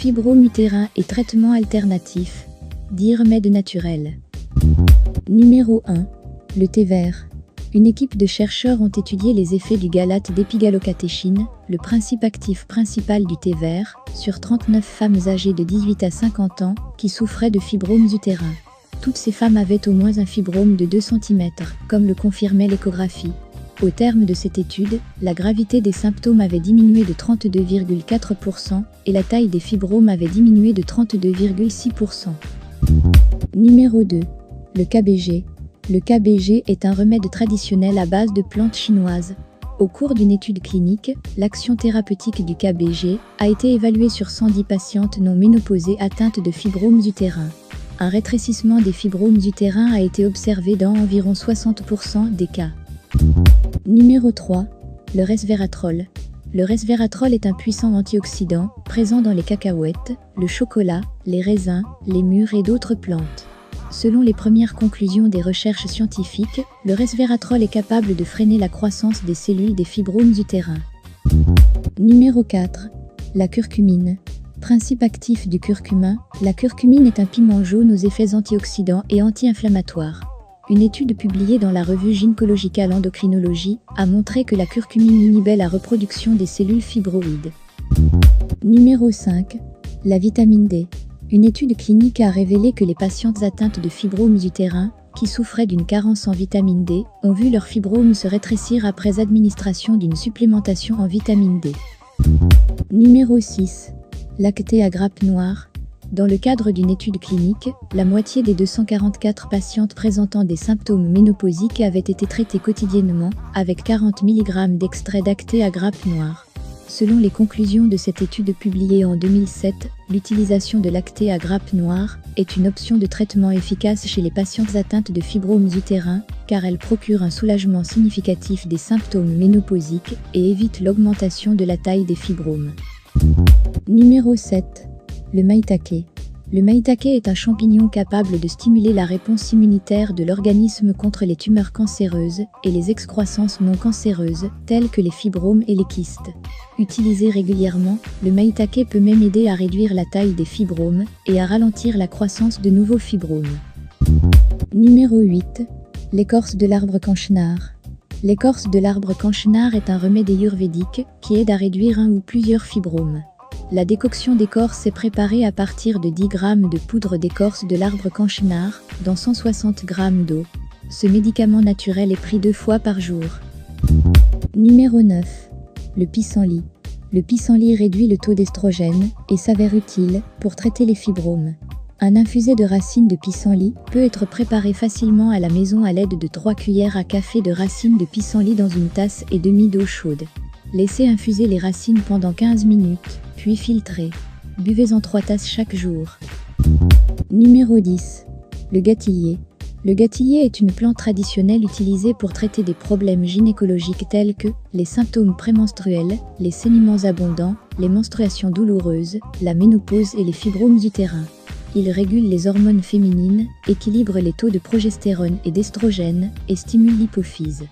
Fibrome utérin et traitement alternatif. 10 remèdes naturels. Numéro 1. Le thé vert. Une équipe de chercheurs ont étudié les effets du galates d'épigalocatéchine, le principe actif principal du thé vert, sur 39 femmes âgées de 18 à 50 ans qui souffraient de fibromes utérins. Toutes ces femmes avaient au moins un fibrome de 2 cm, comme le confirmait l'échographie. Au terme de cette étude, la gravité des symptômes avait diminué de 32,4% et la taille des fibromes avait diminué de 32,6%. Numéro 2. Le KBG. Le KBG est un remède traditionnel à base de plantes chinoises. Au cours d'une étude clinique, l'action thérapeutique du KBG a été évaluée sur 110 patientes non ménopausées atteintes de fibromes utérins. Un rétrécissement des fibromes utérins a été observé dans environ 60% des cas. Numéro 3. Le resveratrol. Le resveratrol est un puissant antioxydant, présent dans les cacahuètes, le chocolat, les raisins, les mûres et d'autres plantes. Selon les premières conclusions des recherches scientifiques, le resveratrol est capable de freiner la croissance des cellules des fibromes utérins. Numéro 4. La curcumine. Principe actif du curcumin, la curcumine est un piment jaune aux effets antioxydants et anti-inflammatoires. Une étude publiée dans la revue Gynecological Endocrinology a montré que la curcumine inhibait la reproduction des cellules fibroïdes. Numéro 5. La vitamine D. Une étude clinique a révélé que les patientes atteintes de fibromes utérins, qui souffraient d'une carence en vitamine D, ont vu leurs fibromes se rétrécir après administration d'une supplémentation en vitamine D. Numéro 6. Lacté à grappes noires. Dans le cadre d'une étude clinique, la moitié des 244 patientes présentant des symptômes ménopausiques avaient été traitées quotidiennement, avec 40 mg d'extrait lacté à grappes noires. Selon les conclusions de cette étude publiée en 2007, l'utilisation de lacté à grappes noires est une option de traitement efficace chez les patientes atteintes de fibromes utérins, car elle procure un soulagement significatif des symptômes ménopausiques et évite l'augmentation de la taille des fibromes. Numéro 7. Le maïtake. Le maïtake est un champignon capable de stimuler la réponse immunitaire de l'organisme contre les tumeurs cancéreuses et les excroissances non cancéreuses, telles que les fibromes et les kystes. Utilisé régulièrement, le maïtake peut même aider à réduire la taille des fibromes et à ralentir la croissance de nouveaux fibromes. Numéro 8. L'écorce de l'arbre canchenard. L'écorce de l'arbre canchenard est un remède ayurvédique qui aide à réduire un ou plusieurs fibromes. La décoction d'écorce est préparée à partir de 10 g de poudre d'écorce de l'arbre canchenard, dans 160 g d'eau. Ce médicament naturel est pris 2 fois par jour. Numéro 9. Le pissenlit. Le pissenlit réduit le taux d'estrogène et s'avère utile pour traiter les fibromes. Un infusé de racines de pissenlit peut être préparé facilement à la maison à l'aide de 3 cuillères à café de racines de pissenlit dans une tasse et demie d'eau chaude. Laissez infuser les racines pendant 15 minutes, puis filtrez. Buvez-en 3 tasses chaque jour. Numéro 10. Le gâtillier. Le gâtillier est une plante traditionnelle utilisée pour traiter des problèmes gynécologiques tels que les symptômes prémenstruels, les saignements abondants, les menstruations douloureuses, la ménopause et les fibromes utérins. Il régule les hormones féminines, équilibre les taux de progestérone et d'estrogène et stimule l'hypophyse.